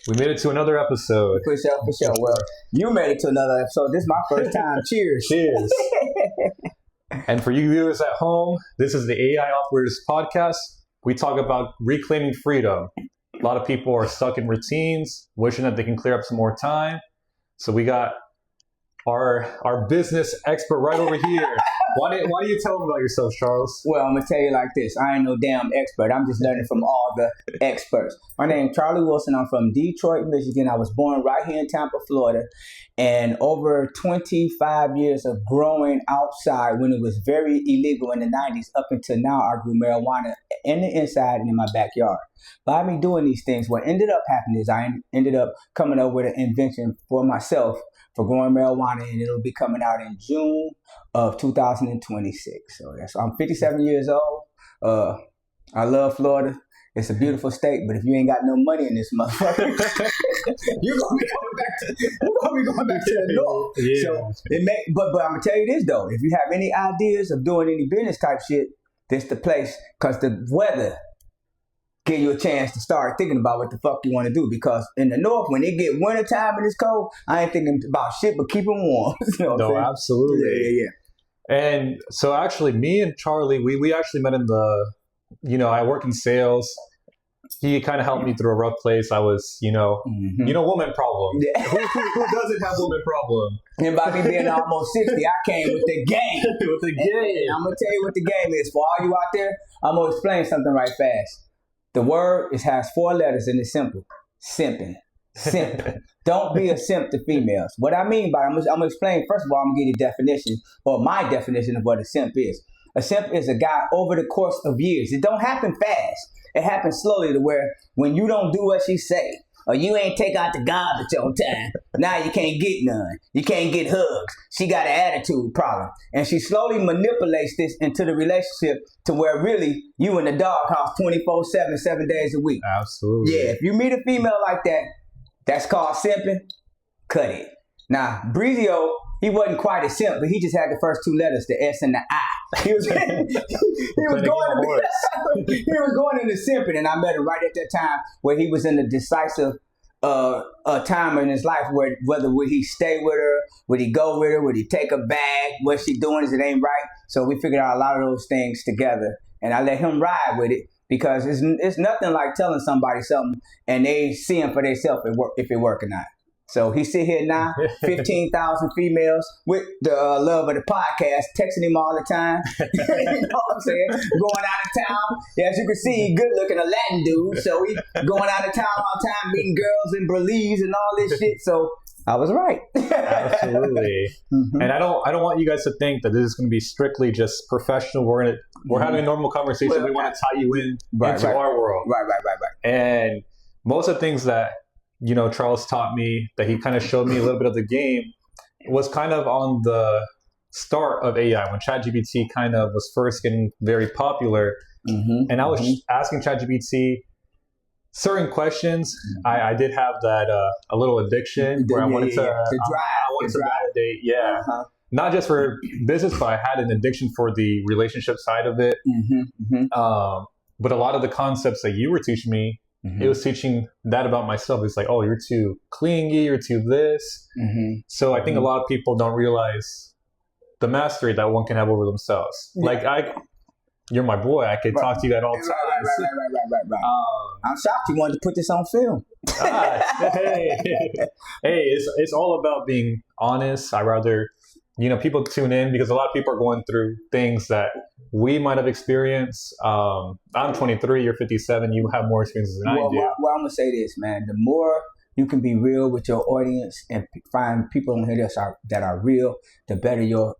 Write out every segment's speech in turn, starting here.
We made it to another episode. For sure. Well, you made it to another episode. This is my first time. Cheers. Cheers. And for you viewers at home, this is the AI Operators Podcast. We talk about reclaiming freedom. A lot of people are stuck in routines, wishing that they can clear up some more time. So we got our business expert right over here. Why do you tell them about yourself, Charles? Well, I'm going to tell you like this. I ain't no damn expert. I'm just learning from all the experts. My name is Charlie Wilson. I'm from Detroit, Michigan. I was born right here in Tampa, Florida. And over 25 years of growing outside when it was very illegal in the 90s up until now, I grew marijuana in the inside and in my backyard. By me doing these things, what ended up happening is I ended up coming up with an invention for myself for growing marijuana, and it'll be coming out in June of 2026. So I'm 57 years old. I love Florida. It's a beautiful state, but if you ain't got no money in this motherfucker, you're gonna be going back to the north. Yeah. So but I'm gonna tell you this though: if you have any ideas of doing any business type shit, this the place, because the weather give you a chance to start thinking about what the fuck you want to do. Because in the north, when it get winter time and it's cold, I ain't thinking about shit but keeping warm. You know what I'm saying? Absolutely. Yeah. And so actually, me and Charlie, we actually met in the, I work in sales. He kind of helped me through a rough place. I was, woman problem. Yeah. Who doesn't have woman problem? And by me being almost 60, I came with the game. With the game. And I'm going to tell you what the game is. For all you out there, I'm going to explain something right fast. The word has 4 letters and it's simple. Simping. Simp. Don't be a simp to females. What I mean by it, I'm going to explain. First of all, I'm going to give you a definition, or my definition of what a simp is. A simp is a guy over the course of years. It don't happen fast. It happens slowly to where when you don't do what she say, or you ain't take out the garbage on time, now you can't get none. You can't get hugs. She got an attitude problem. And she slowly manipulates this into the relationship to where really you in the doghouse 24/7, 7 days a week. Absolutely. Yeah, if you meet a female like that, that's called simping. Cut it. Now, Breezio, he wasn't quite a simp, but he just had the first 2 letters, the S and the I. He was going into simping, and I met him right at that time where he was in the decisive time in his life where whether would he stay with her, would he go with her, would he take her back, what she doing, is it ain't right. So we figured out a lot of those things together, and I let him ride with it because it's nothing like telling somebody something and they seeing for themselves if it work or not. So he sit here now, 15,000 females with the love of the podcast, texting him all the time. You know what I'm saying? Going out of town. Yeah, as you can see, he good looking, a Latin dude. So he going out of town all the time, meeting girls in Belize and all this shit. So I was right. Absolutely. Mm-hmm. And I don't want you guys to think that this is going to be strictly just professional. We're having a normal conversation. Well, we want to tie you into our world. Right. And most of the things that Charles taught me, that he kind of showed me a little bit of the game, was kind of on the start of AI when ChatGPT kind of was first getting very popular. Mm-hmm. And I was asking ChatGPT certain questions. Mm-hmm. I did have that a little addiction where I wanted to validate. Yeah. Uh-huh. Not just for business, but I had an addiction for the relationship side of it. Mm-hmm. But a lot of the concepts that you were teaching me, it was teaching that about myself. It's like, oh, you're too clingy, you're too this. Mm-hmm. So I think a lot of people don't realize the mastery that one can have over themselves. Yeah. Like you're my boy. I could talk to you at all times. Right. I'm shocked you wanted to put this on film. Hey, it's all about being honest. I rather, people tune in because a lot of people are going through things that we might have experienced. I'm 23, you're 57, you have more experiences than I do. Well, I'm going to say this, man. The more you can be real with your audience and find people on here that are real, the better your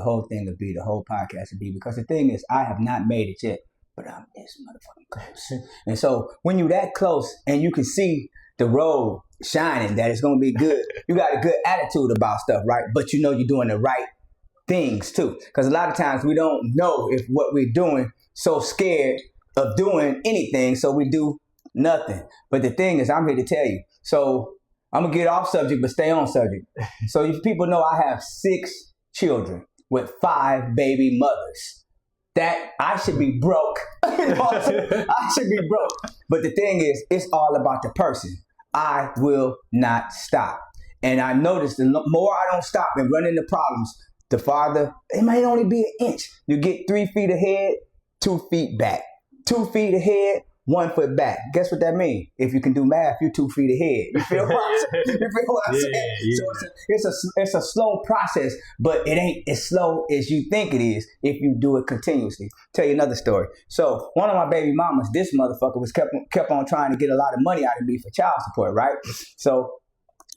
whole thing will be, the whole podcast will be. Because the thing is, I have not made it yet, but I'm this motherfucking close. And so when you're that close and you can see the road shining, that it's going to be good, you got a good attitude about stuff, right? But you're doing the right things too, because a lot of times we don't know if what we're doing, so scared of doing anything, so we do nothing. But the thing is, I'm here to tell you, so I'm gonna get off subject but stay on subject. So if people know, I have 6 children with 5 baby mothers. That I should be broke. I should be broke. But the thing is, it's all about the person. I will not stop. And I noticed the more I don't stop and run into problems, the farther, it might only be an inch. You get 3 feet ahead, 2 feet back. 2 feet ahead, 1 foot back. Guess what that means? If you can do math, you're 2 feet ahead. You feel what I'm saying? You feel what I'm saying? Yeah. So it's a slow process, but it ain't as slow as you think it is if you do it continuously. Tell you another story. So one of my baby mamas, this motherfucker was kept on trying to get a lot of money out of me for child support, right? So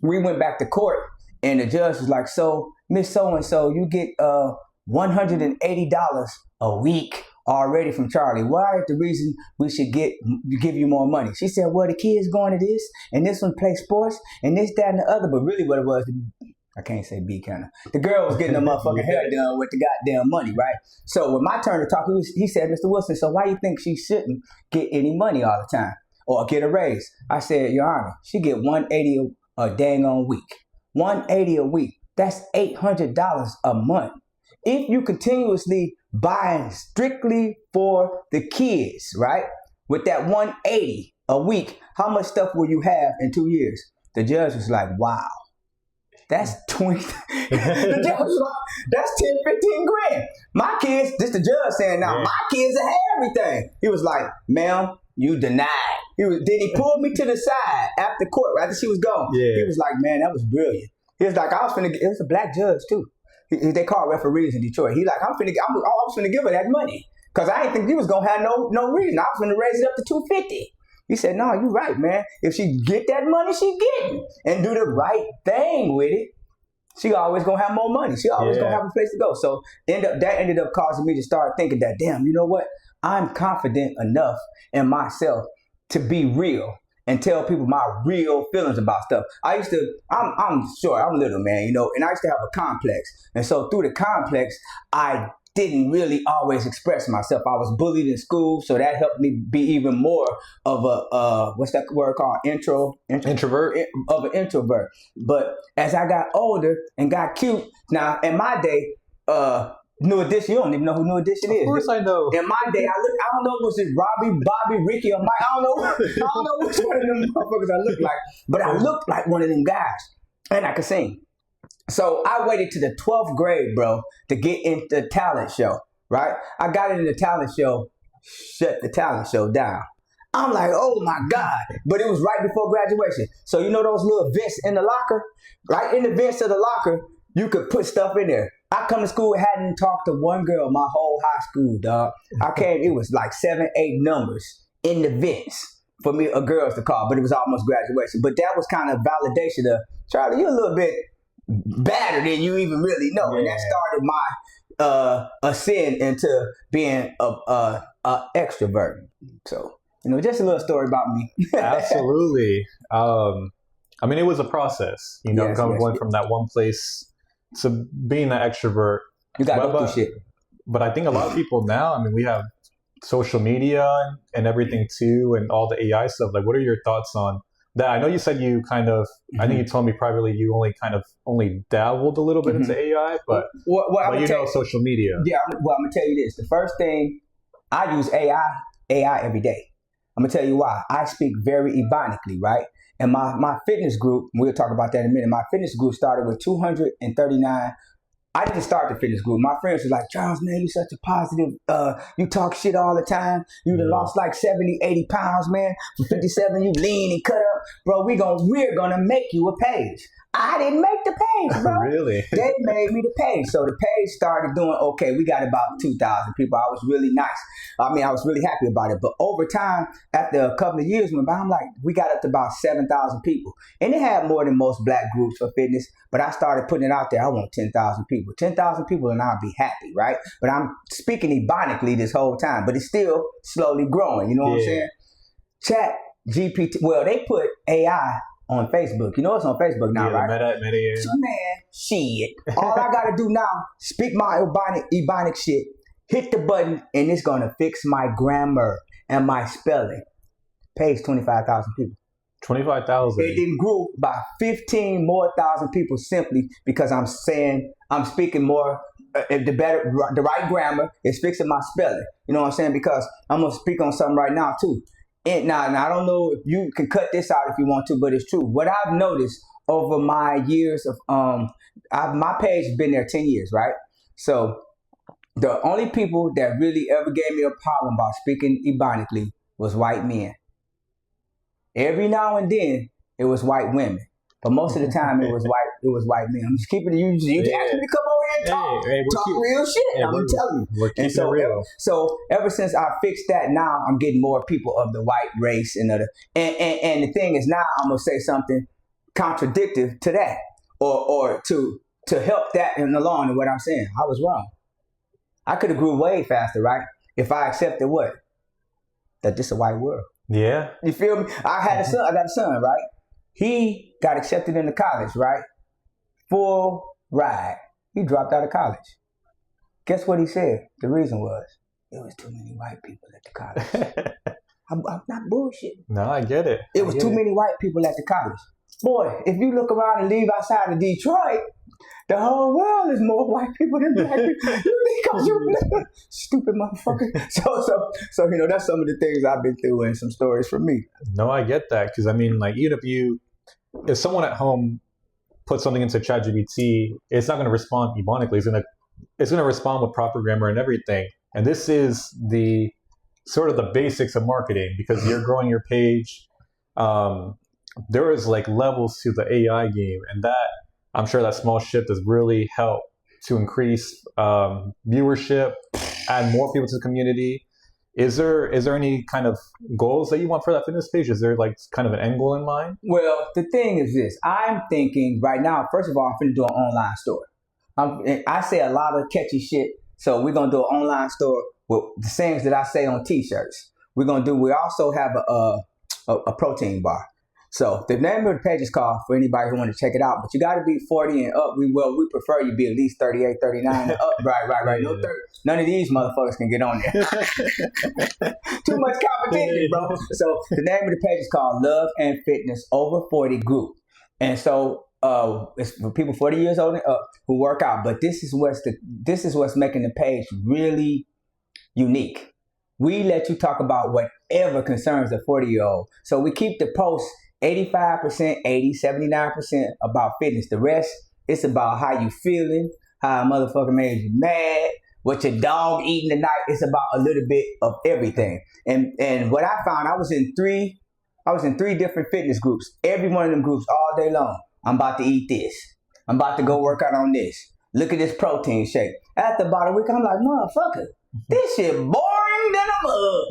we went back to court, and the judge was like, so Miss So-and-so, you get $180 a week already from Charlie. Why is the reason we should give you more money? She said, well, the kid's going to this, and this one play sports, and this, that, and the other. But really what it was, I can't say B kind of. The girl was getting her motherfucking hair done with the goddamn money, right? So when my turn to talk, he said, Mr. Wilson, so why you think she shouldn't get any money all the time or get a raise? I said, Your Honor, she get $180 a dang on week. $180 a week. That's $800 a month. If you continuously buying strictly for the kids, right? With that $180 a week, how much stuff will you have in 2 years? The judge was like, wow. That's 20. The judge was like, that's 10, 15 grand. My kids, this the judge saying now, my kids have everything. He was like, ma'am, you denied. Then he pulled me to the side after court, after she was gone. Yeah. He was like, man, that was brilliant. He was like, it was a black judge too. They call referees in Detroit. He like, I was finna give her that money. Cause I didn't think he was gonna have no reason. I was finna raise it up to $250. He said, no, you're right, man. If she get that money, she getting. And do the right thing with it, she always gonna have more money. She always gonna have a place to go. So that ended up causing me to start thinking that, damn, you know what? I'm confident enough in myself to be real and tell people my real feelings about stuff. I'm little, man, you know, and I used to have a complex. And so through the complex, I didn't really always express myself. I was bullied in school, so that helped me be even more of a, what's that word called? Introvert? Of an introvert. But as I got older and got cute, now in my day, New Edition, you don't even know who New Edition is. Of course I know. In my day, I don't know, was it Robbie, Bobby, Ricky, or Mike? I don't know which one of them motherfuckers I look like, but I looked like one of them guys, and I could sing. So I waited to the 12th grade, bro, to get into the talent show, right? I got into the talent show, shut the talent show down. I'm like, oh my God. But it was right before graduation. So you know those little vents in the locker? Right in the vents of the locker, you could put stuff in there. I come to school, hadn't talked to one girl my whole high school, dog. I came, it was like 7, 8 numbers in the vents for me, girls to call, but it was almost graduation. But that was kind of validation of, Charlie, you're a little bit better than you even really know. Yeah. And that started my ascent into being a extrovert. So, you know, just a little story about me. Absolutely. I mean, it was a process, you know, going from that one place to being an extrovert. You got to go through shit. But I think a lot of people now, I mean, we have social media and everything too, and all the AI stuff. Like, what are your thoughts on that? I know you said you kind of, I think you told me privately you only dabbled a little bit into AI, but you know social media. Yeah, well, I'm going to tell you this. The first thing, I use AI every day. I'm going to tell you why. I speak very ebonically, right? And my fitness group, we'll talk about that in a minute, my fitness group started with 239. I didn't start the fitness group. My friends were like, Charles, man, you such a positive, you talk shit all the time. You done lost like 70, 80 pounds, man. From 57, you lean and cut up. Bro, we're gonna make you a page. I didn't make the page, bro. Really? They made me the page. So the page started doing okay. We got about 2,000 people. I was really nice. I mean, I was really happy about it. But over time, after a couple of years went by, I'm like, we got up to about 7,000 people. And it had more than most black groups for fitness. But I started putting it out there. I want 10,000 people. 10,000 people and I'll be happy, right? But I'm speaking ebonically this whole time. But it's still slowly growing. You know what I'm saying? Chat GPT. Well, they put AI on Facebook. You know it's on Facebook now, right? Meta, so, man, shit. All I gotta do now, speak my ebonic shit, hit the button, and it's gonna fix my grammar and my spelling. Pays 25,000 people. 25,000. It didn't grow by 15 more thousand people simply because I'm speaking more, the right grammar is fixing my spelling. You know what I'm saying? Because I'm gonna speak on something right now too. And now I don't know if you can cut this out if you want to, but it's true. What I've noticed over my years of my page has been there 10 years, right? So the only people that really ever gave me a problem about speaking Ebonically was white men. Every now and then it was white women, but most of the time it was white men. I'm just keeping it. You asked me to come over here and talk real shit. I'm telling you. We're keeping it real. So ever since I fixed that, now I'm getting more people of the white race and the thing is now I'm gonna say something contradictory to that, or to help that in the long and what I'm saying. I was wrong. I could have grew way faster, right? If I accepted what? That this is a white world. Yeah. You feel me? I got a son, right? He got accepted into college, right? Full ride. He dropped out of college. Guess what he said? The reason was, there was too many white people at the college. I'm not bullshitting. No, I get it. It was too many white people at the college. Boy, if you look around and leave outside of Detroit, the whole world is more white people than black people. You stupid motherfucker. So that's some of the things I've been through and some stories from me. No, I get that. Because I mean, like, even if someone at home puts something into ChatGPT, it's not going to respond ebonically. It's going to respond with proper grammar and everything. And this is the sort of the basics of marketing, because you're growing your page. There is like levels to the AI game, and that I'm sure that small shift has really helped to increase viewership, add more people to the community. Is there any kind of goals that you want for that fitness page? Is there like kind of an end goal in mind? Well, the thing is this. I'm thinking right now, first of all, I'm finna do an online store. I say a lot of catchy shit, so we're gonna do an online store with the things that I say on t-shirts. We also have a protein bar. So the name of the page is called, for anybody who want to check it out, but you got to be 40 and up. We prefer you be at least 38, 39 and up. Right. No 30. None of these motherfuckers can get on there. Too much competition, bro. So the name of the page is called Love and Fitness Over 40 Group. And so it's for people 40 years old and up who work out. But this is what's making the page really unique. We let you talk about whatever concerns a 40-year-old. So we keep the post 85%, 79% about fitness. The rest, it's about how you feeling, how a motherfucker made you mad, what your dog eating tonight. It's about a little bit of everything. And what I found, I was in three different fitness groups. Every one of them groups all day long. I'm about to eat this. I'm about to go work out on this. Look at this protein shake. After about a week, I'm like, motherfucker, this shit boring than a mug.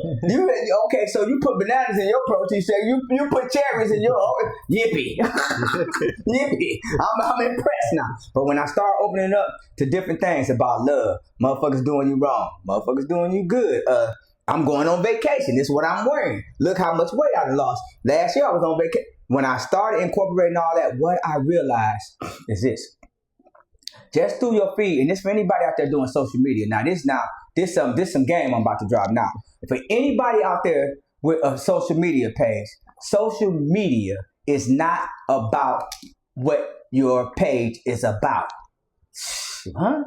Okay, so you put bananas in your protein shake. You put cherries in your yippee. Yippee. I'm impressed now. But when I start opening up to different things about love, motherfuckers doing you wrong, motherfuckers doing you good. I'm going on vacation. This is what I'm wearing. Look how much weight I lost. Last year I was on vacation. When I started incorporating all that, what I realized is this. Just through your feed, and this for anybody out there doing social media. This some game I'm about to drop now. For anybody out there with a social media page, social media is not about what your page is about. Huh?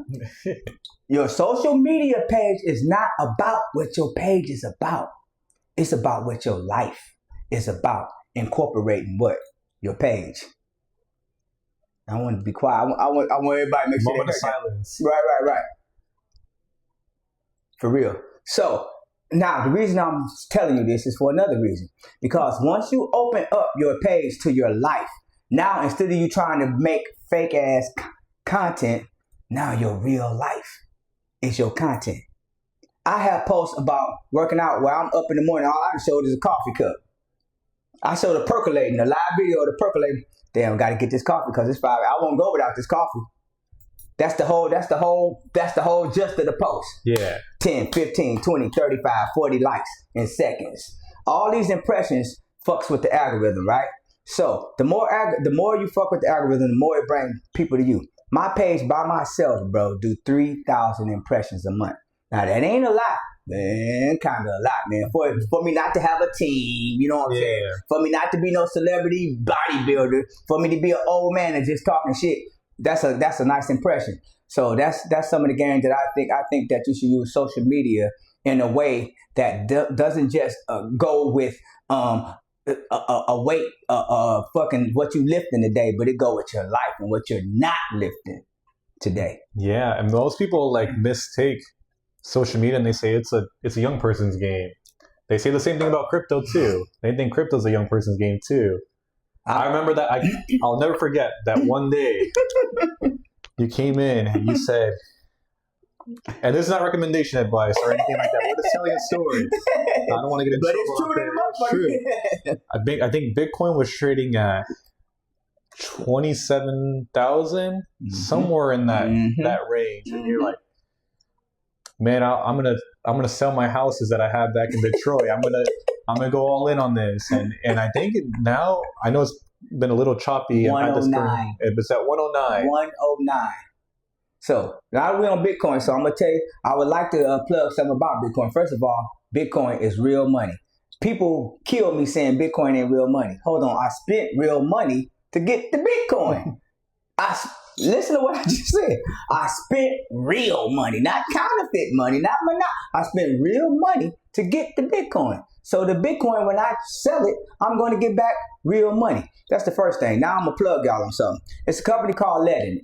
Your social media page is not about what your page is about. It's about what your life is about. Incorporating what? Your page. I want to be quiet. I want everybody to make sure. Moment of silence. Right. For real. So now the reason I'm telling you this is for another reason. Because once you open up your page to your life, now instead of you trying to make fake ass content, now your real life is your content. I have posts about working out where I'm up in the morning. All I can show is a coffee cup. I show the percolating, the live video of the percolating. Damn, got to get this coffee because it's 5. I won't go without this coffee. That's the whole gist of the post. Yeah. 10, 15, 20, 35, 40 likes in seconds. All these impressions fucks with the algorithm, right? So the more you fuck with the algorithm, the more it brings people to you. My page by myself, bro, do 3,000 impressions a month. Now that ain't a lot. Man, kind of a lot, man. For me not to have a team, you know what I'm saying? For me not to be no celebrity bodybuilder, for me to be an old man and just talking shit, that's a nice impression. So that's some of the game that I think that you should use social media in a way that doesn't just go with a weight, fucking what you lifting today, but it go with your life and what you're not lifting today. Yeah, and most people like mistake social media and they say it's a young person's game. They say the same thing about crypto too. They think crypto's a young person's game too. I remember that. I'll never forget that one day you came in and you said, and this is not recommendation advice or anything like that. We're just telling a story. I don't want to get into trouble. But it's true. I think Bitcoin was trading at 27,000, somewhere in that range, and you're like, man, I'm gonna sell my houses that I have back in Detroit. I'm gonna go all in on this, and I think now I know it's been a little choppy. 109. It's at 109. 109. So now we're on Bitcoin. So I'm gonna tell you, I would like to plug something about Bitcoin. First of all, Bitcoin is real money. People kill me saying Bitcoin ain't real money. Hold on, I spent real money to get the Bitcoin. Listen to what I just said. I spent real money, not counterfeit money, I spent real money to get the Bitcoin. So the Bitcoin, when I sell it, I'm going to get back real money. That's the first thing. Now I'm going to plug y'all on something. It's a company called Ledin.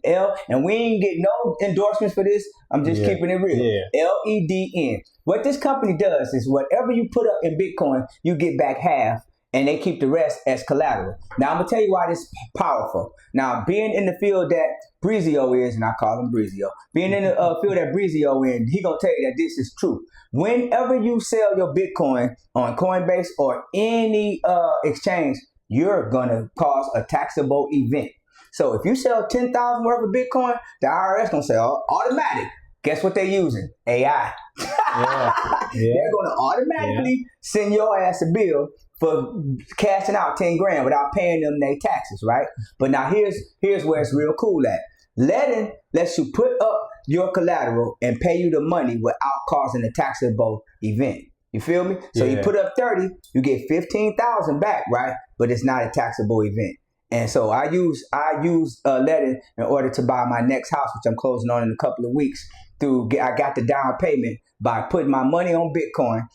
And we ain't getting no endorsements for this. I'm just keeping it real. LEDN. What this company does is whatever you put up in Bitcoin, you get back half. And they keep the rest as collateral. Now, I'm going to tell you why this is powerful. Now, being in the field that Brizio is, and I call him Brizio, being in the field that Brizio in, he going to tell you that this is true. Whenever you sell your Bitcoin on Coinbase or any exchange, you're going to cause a taxable event. So if you sell 10,000 worth of Bitcoin, the IRS going to say, oh, automatic. Guess what they're using? AI. They're going to automatically send your ass a bill for cashing out 10 grand without paying them their taxes, right? But now here's where it's real cool at. Ledin lets you put up your collateral and pay you the money without causing a taxable event. You feel me? So you put up 30, you get 15,000 back, right? But it's not a taxable event. And so I use Ledin in order to buy my next house, which I'm closing on in a couple of weeks. I got the down payment by putting my money on Bitcoin.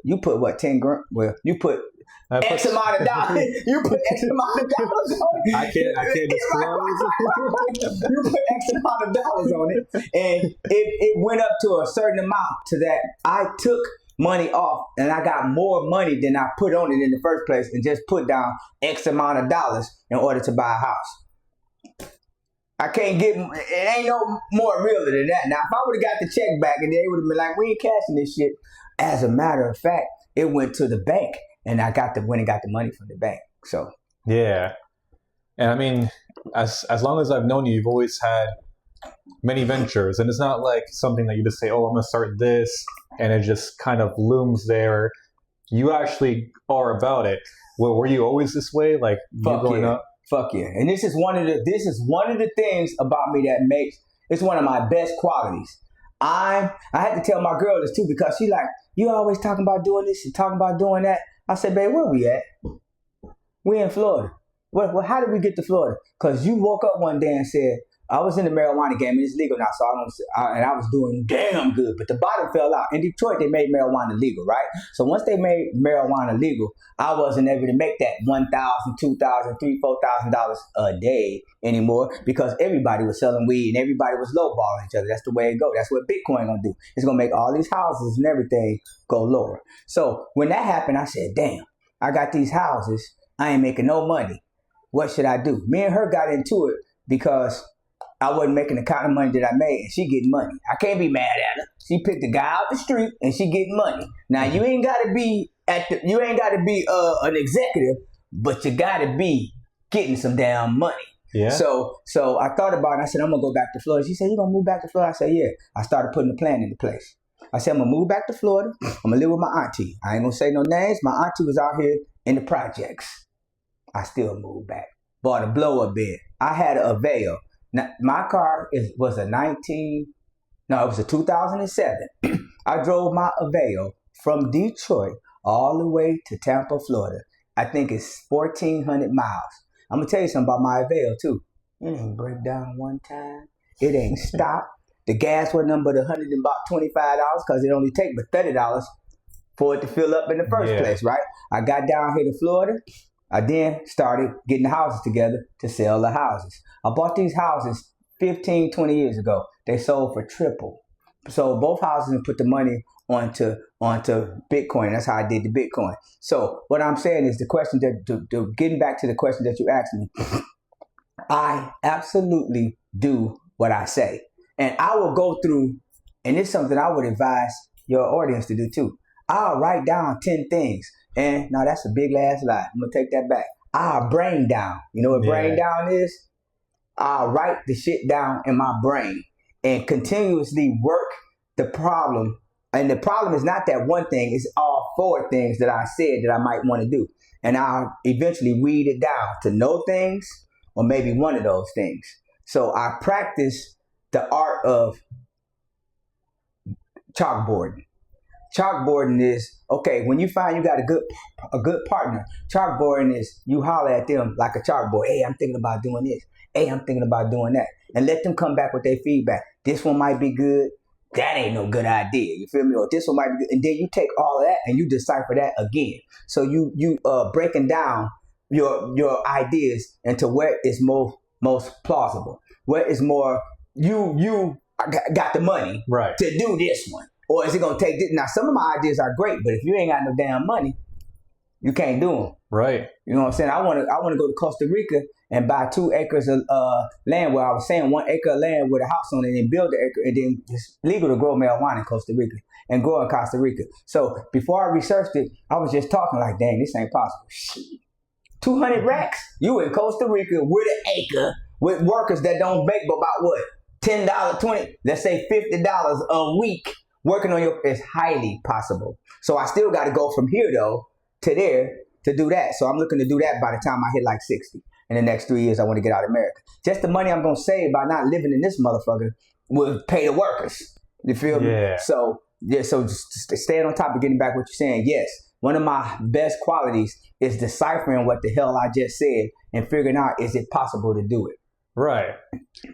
You put what, 10 grand? Well, you put X amount of dollars. You put X amount of dollars on it. I can't disclose. You put X amount of dollars on it, and it went up to a certain amount to that I took money off, and I got more money than I put on it in the first place, and just put down X amount of dollars in order to buy a house. I can't get, it ain't no more realer than that. Now, if I would have got the check back and they would have been like, we ain't cashing this shit. As a matter of fact, it went to the bank and I went and got the money from the bank. So. Yeah. And I mean, as long as I've known you, you've always had many ventures. And it's not like something that you just say, oh, I'm going to start this. And it just kind of looms there. You actually are about it. Well, were you always this way? Like you growing up? Fuck yeah. And this is one of the things about me that it's one of my best qualities. I had to tell my girl this too, because she like, you always talking about doing this and talking about doing that. I said, babe, where we at? We in Florida. Well, how did we get to Florida? Because you woke up one day and said, I was in the marijuana game and it's legal now, so I was doing damn good, but the bottom fell out. In Detroit, they made marijuana legal, right? So once they made marijuana legal, I wasn't able to make that $1,000, $2,000, $3,000, $4,000 a day anymore because everybody was selling weed and everybody was lowballing each other. That's the way it goes. That's what Bitcoin gonna do. It's gonna make all these houses and everything go lower. So when that happened, I said, damn, I got these houses. I ain't making no money. What should I do? Me and her got into it because I wasn't making the kind of money that I made, and she getting money. I can't be mad at her. She picked a guy out the street, and she getting money. Now you ain't got to be an executive, but you got to be getting some damn money. Yeah. So I thought about it. I said I'm gonna go back to Florida. She said you gonna move back to Florida? I said yeah. I started putting a plan into place. I said I'm gonna move back to Florida. I'm gonna live with my auntie. I ain't gonna say no names. My auntie was out here in the projects. I still moved back. Bought a blow-up bed. I had a Avail. Now, my car was a 2007. I drove my Avail from Detroit all the way to Tampa, Florida. I think it's 1,400 miles. I'm going to tell you something about my Avail, too. It ain't break down one time. It ain't stop. The gas wasn't nothing but $125 because it only take but $30 for it to fill up in the first place, right? I got down here to Florida. I then started getting the houses together to sell the houses. I bought these houses 15, 20 years ago. They sold for triple. So both houses and put the money onto Bitcoin. That's how I did the Bitcoin. So what I'm saying is the question that, getting back to the question that you asked me, I absolutely do what I say. And I will go through, and it's something I would advise your audience to do too. I'll write down 10 things. And now that's a big ass lie. I'm going to take that back. I'll brain down. You know what brain down is? I'll write the shit down in my brain and continuously work the problem. And the problem is not that one thing, it's all 4 things that I said that I might want to do. And I'll eventually weed it down to no things or maybe one of those things. So I practice the art of chalkboarding. Chalkboarding is, okay, when you find you got a good partner, chalkboarding is you holler at them like a chalkboard. Hey, I'm thinking about doing this. Hey, I'm thinking about doing that. And let them come back with their feedback. This one might be good. That ain't no good idea. You feel me? Or this one might be good. And then you take all of that and you decipher that again. So you breaking down your ideas into where is most plausible. Where is more, you got the money to do this one. Or is it going to take this? Now, some of my ideas are great, but if you ain't got no damn money, you can't do them. Right. You know what I'm saying? I want to go to Costa Rica and buy 2 acres of land where I was saying 1 acre of land with a house on it and build the acre, and then it's legal to grow marijuana in Costa Rica and grow in Costa Rica. So before I researched it, I was just talking like, dang, this ain't possible. Shit. 200 racks? You in Costa Rica with an acre with workers that don't make but about what? $10, $20, let's say $50 a week working on it's highly possible. So I still got to go from here though to there to do that. So I'm looking to do that by the time I hit like 60. In the next 3 years, I want to get out of America. Just the money I'm going to save by not living in this motherfucker will pay the workers. You feel me? So just staying on top of getting back what you're saying. Yes, one of my best qualities is deciphering what the hell I just said and figuring out, is it possible to do it? Right.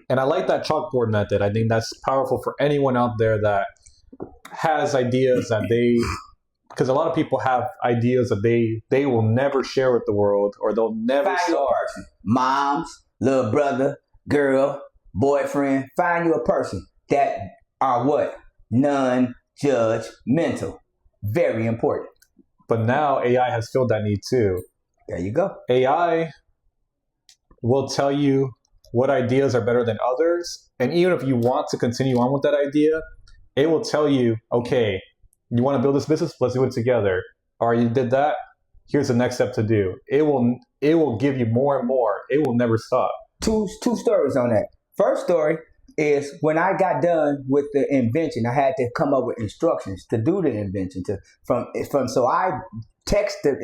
And I like that chalkboard method. I think that's powerful for anyone out there that has ideas that because a lot of people have ideas that they will never share with the world, or they'll never find your person. Moms, little brother, girl, boyfriend. Find you a person that are what? Non-judgmental. Very important. But now AI has filled that need too. There you go. AI will tell you what ideas are better than others. And even if you want to continue on with that idea, it will tell you, okay, you want to build this business? Let's do it together. Or you did that? Here's the next step to do. It will give you more and more. It will never stop. Two stories on that. First story is when I got done with the invention, I had to come up with instructions to do the invention. So I text to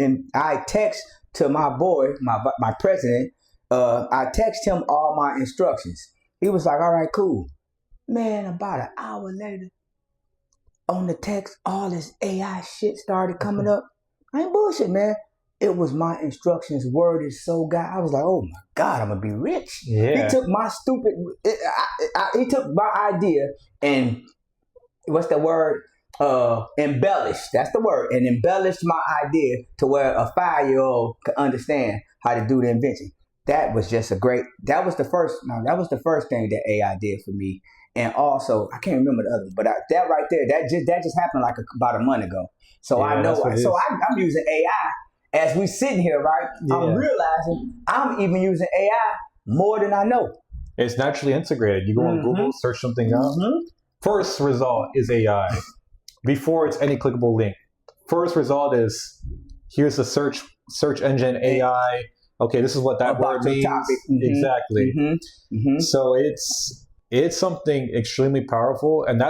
my boy, my president. I text him all my instructions. He was like, all right, cool. Man, about an hour later, on the text, all this AI shit started coming up. I ain't bullshit, man. It was my instructions worded so God. I was like, oh my God, I'm gonna be rich. Yeah. He took my he took my idea and what's the word? Embellished. That's the word. And embellished my idea to where a 5-year-old could understand how to do the invention. That was just that was the first thing that AI did for me. And also, I can't remember the other, but that right there, that just happened like about a month ago. So yeah, I know. So I'm using AI as we sitting here, right? Yeah. I'm realizing I'm even using AI more than I know. It's naturally integrated. You go on Google, search something up. First result is AI. Before it's any clickable link. First result is, here's the search engine AI. Okay, this is what that word means. Exactly. So it's something extremely powerful, and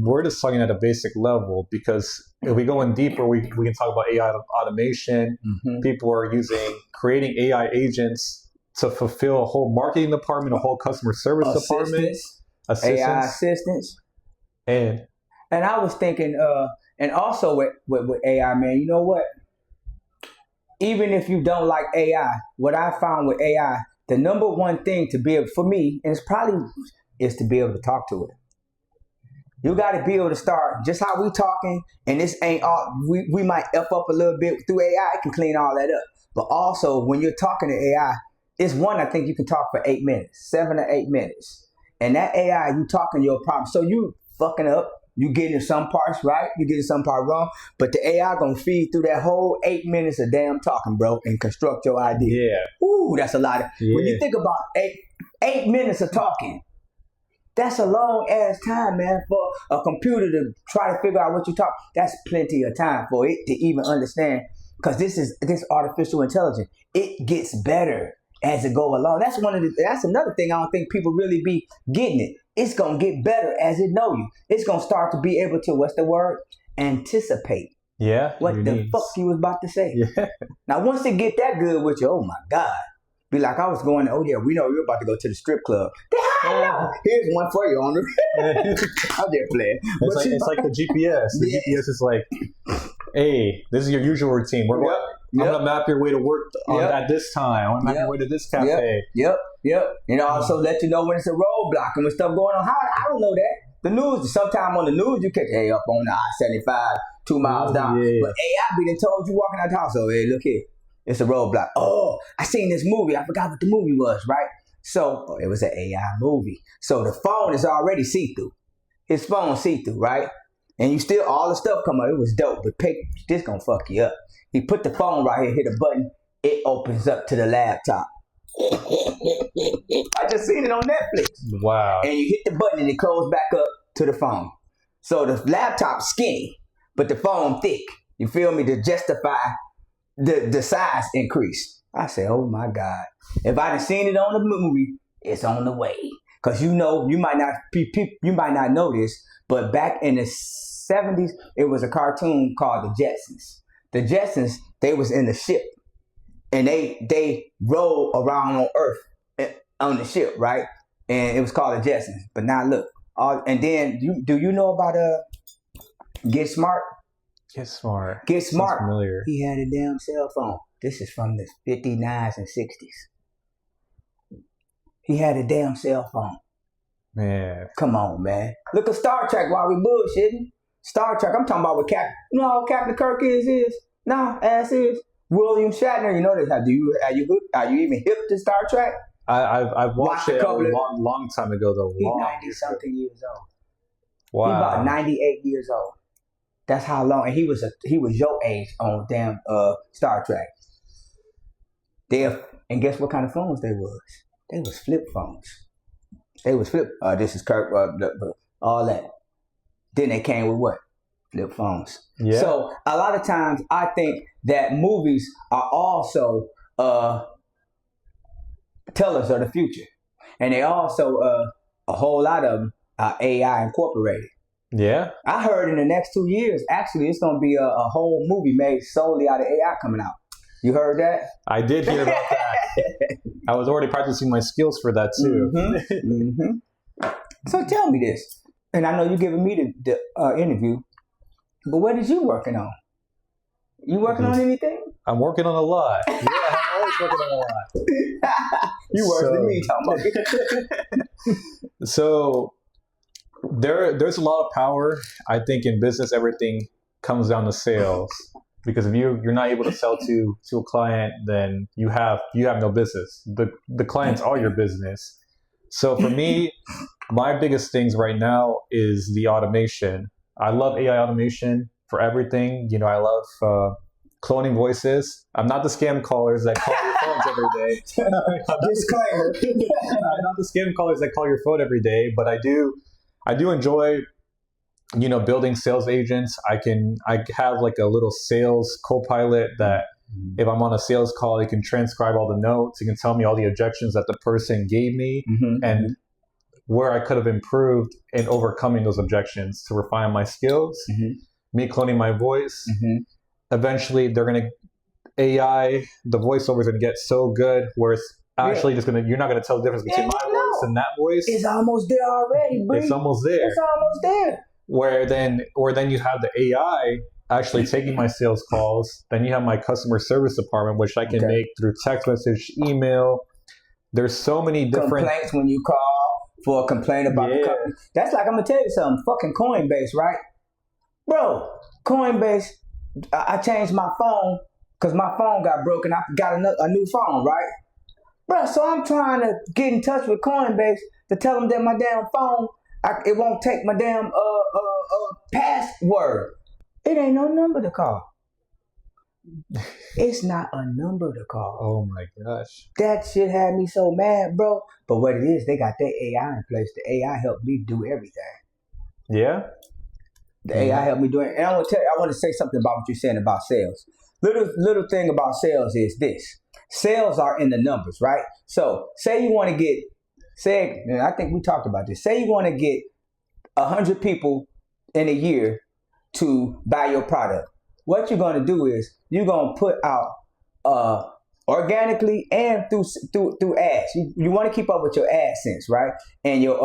we're just talking at a basic level, because if we go in deeper, we can talk about AI automation. People are creating AI agents to fulfill a whole marketing department, a whole customer service department, AI assistants. And I was thinking, and also with AI, man, you know what? Even if you don't like AI, what I found with AI, the number one thing to be able, for me, and it's probably, is to be able to talk to it. You got to be able to start just how we talking, and this ain't all. We might F up a little bit through AI. It can clean all that up. But also, when you're talking to AI, it's one I think you can talk for 8 minutes, 7 to 8 minutes. And that AI, you talking your problem. So you fucking up. You getting some parts right. You getting some part wrong. But the AI going to feed through that whole 8 minutes of damn talking, bro, and construct your idea. Yeah. Ooh, that's a lot. When you think about 8 minutes of talking, that's a long ass time, man, for a computer to try to figure out what you talk. That's plenty of time for it to even understand. Because this artificial intelligence, it gets better as it go along. That's another thing I don't think people really be getting it. It's gonna get better as it know you. It's gonna start to be able to, what's the word? Anticipate. Yeah. What the fuck you was about to say. Yeah. Now once it get that good with you, oh my God. Be like, I was going, oh yeah, we know you're about to go to the strip club. Here's one for you, owner. I'm there playing. It's like the GPS. The GPS is like, hey, this is your usual routine. I'm gonna map your way to work at this time. I'm gonna map your way to this cafe. Yep. And also let you know when it's a roadblock and when stuff going on. I don't know that. The news, sometime on the news, you catch, hey, up on the I-75, 2 miles down. Yeah. But AI be done told you walking out the house, oh, hey, look here. It's a roadblock. Oh, I seen this movie. I forgot what the movie was, right? So, it was an AI movie. So, the phone is already see-through. His phone see-through, right? And you still, all the stuff come up. It was dope, but this gonna fuck you up. He put the phone right here, hit a button. It opens up to the laptop. I just seen it on Netflix. Wow. And you hit the button and it closes back up to the phone. So, the laptop's skinny, but the phone thick. You feel me? To justify the size increase. I said, oh my God. If I'd have seen it on the movie, it's on the way. Because you might not know this, but back in the 70s, it was a cartoon called The Jetsons. The Jetsons, they was in the ship. And they roll around on Earth on the ship, right? And it was called The Jetsons. But now look. And then, do you know about Get Smart? Get Smart. Get Smart. Sounds familiar. He had a damn cell phone. This is from the 59s and 60s. He had a damn cell phone. Man. Come on, man. Look at Star Trek while we bullshitting. Star Trek, I'm talking about what Captain. You know how Captain Kirk is? No, ass is. William Shatner, you know this. Are you even hip to Star Trek? I've watched it a long time ago, though. He's 90-something years old. Wow. He's about 98 years old. That's how long, and he was your age on damn Star Trek. And guess what kind of phones they was? They was flip phones. They was flip. This is Kirk. All that. Then they came with what? Flip phones. Yeah. So a lot of times I think that movies are also tellers of the future, and they also a whole lot of them are AI incorporated. Yeah. I heard in the next 2 years, actually, it's going to be a whole movie made solely out of AI coming out. You heard that? I did hear about that. I was already practicing my skills for that, too. Mm-hmm. So tell me this, and I know you're giving me the interview, but what is you working on? You working on anything? I'm working on a lot. Yeah, I'm always working on a lot. You worse than me, talking about. So there's a lot of power. I think in business, everything comes down to sales. Because if you're not able to sell to a client, then you have no business. The clients are your business. So for me, my biggest things right now is the automation. I love AI automation for everything. You know, I love cloning voices. I'm not the scam callers that call your phones every day. Disclaimer. I'm not the scam callers that call your phone every day, but I do enjoy, you know, building sales agents. I have like a little sales co-pilot that if I'm on a sales call, it can transcribe all the notes. It can tell me all the objections that the person gave me and where I could have improved in overcoming those objections to refine my skills. Me cloning my voice. Eventually, they're going to AI, the voiceover is going to get so good where it's actually just going to, you're not going to tell the difference between my voice and that voice. It's almost there already, bro. It's almost there. It's almost there. Or then you have the AI actually taking my sales calls. Then you have my customer service department, which I can make through text message, email. There's so many different complaints when you call for a complaint about the company. That's like, I'm going to tell you something. Fucking Coinbase, right? Bro, Coinbase, I changed my phone because my phone got broken. I got a new phone, right? Bro, so I'm trying to get in touch with Coinbase to tell them that my damn phone, it won't take my damn password. It ain't no number to call. It's not a number to call. Oh my gosh. That shit had me so mad, bro. But what it is, they got their AI in place. The AI helped me do everything. Yeah? The AI helped me do it. And I want to say something about what you're saying about sales. Little thing about sales is this. Sales are in the numbers, right? So say you want to get, and I think we talked about this. Say you want to get 100 people in a year to buy your product. What you're going to do is you're going to put out organically and through ads. You want to keep up with your AdSense, right? And your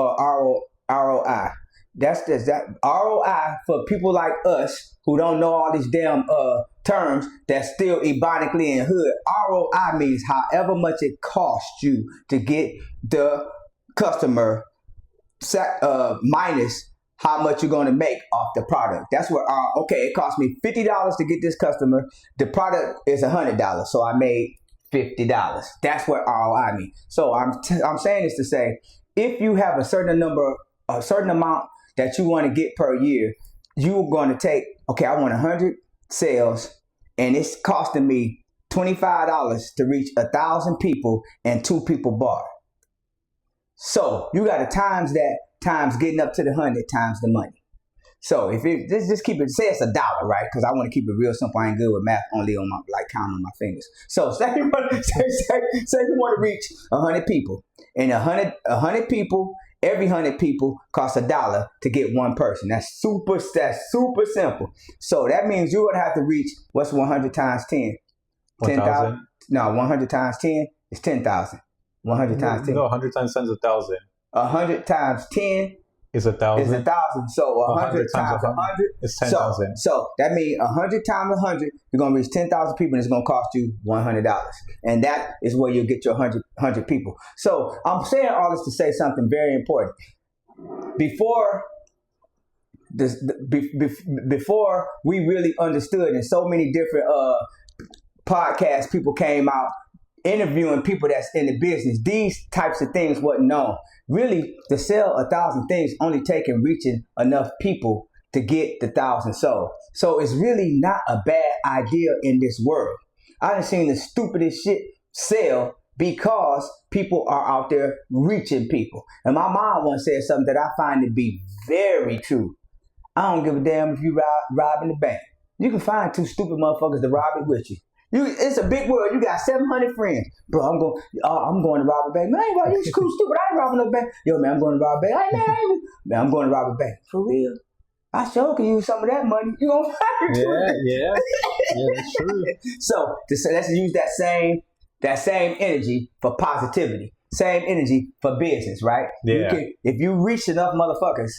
ROI. That's that ROI for people like us who don't know all these damn terms that's still ebonically in hood. ROI means however much it costs you to get the customer minus how much you're going to make off the product. That's what, it cost me $50 to get this customer. The product is $100, so I made $50. That's what ROI means. So I'm saying this to say, if you have a certain amount that you want to get per year, you're going to take, I want 100 sales, and it's costing me $25 to reach 1,000 people, and 2 people bought. So you got to times that, times getting up to the 100 times the money. So if just keep it, say it's $1, right? Because I want to keep it real simple. I ain't good with math, only on my counting on my fingers. So say you want to reach 100 people, and 100 people. Every 100 people costs $1 to get one person. That's super simple. So that means you're gonna have to reach, what's 100 times 10? 10,000? No, 100 times 10 is 10,000. 100 times 10. No, 100 times 10 is 1,000. 100 times 10 is 1,000. Is 1,000. So 100 times 100 is 10,000. So that means 100 times 100, you're gonna reach 10,000 people, and it's gonna cost you $100. And that is where you'll get your 100 people. So I'm saying all this to say something very important. Before we really understood, and so many different podcast people came out interviewing people that's in the business, these types of things wasn't known. Really, to sell 1,000 things only taking reaching enough people to get the 1,000 sold. So it's really not a bad idea in this world. I done seen the stupidest shit sell because people are out there reaching people. And my mom once said something that I find to be very true. I don't give a damn if you robbing the bank. You can find 2 stupid motherfuckers to rob it with you. It's a big world. You got 700 friends. Bro, I'm going to rob a bank. Man, you cool stupid. I ain't robbing no bank. Yo, man, I'm going to rob a bank. Man, I'm going to rob a bank. For real. I sure can use some of that money. You gonna find it? Yeah, that's true. So let's use that same energy for positivity. Same energy for business, right? Yeah. If you reach enough motherfuckers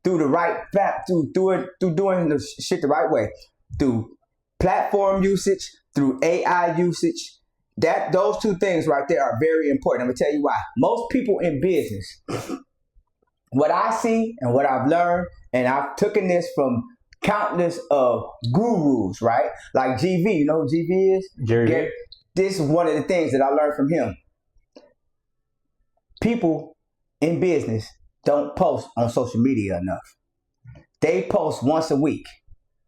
through the right through doing the shit the right way, through platform usage, through AI usage, those 2 things right there are very important. I'm gonna tell you why. Most people in business, what I see and what I've learned, and I've taken this from countless of gurus, right? Like GV, you know who GV is? Gary. This is one of the things that I learned from him. People in business don't post on social media enough. They post once a week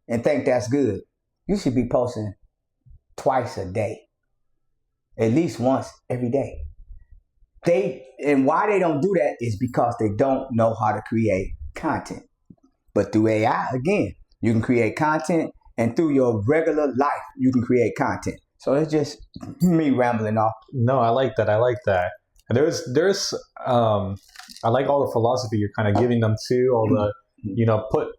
and think that's good. You should be posting twice a day, at least once every day. And why they don't do that is because they don't know how to create content. But through AI, again, you can create content, and through your regular life, you can create content. So it's just me rambling off. No, I like that. And there's I like all the philosophy you're kind of giving them too. All the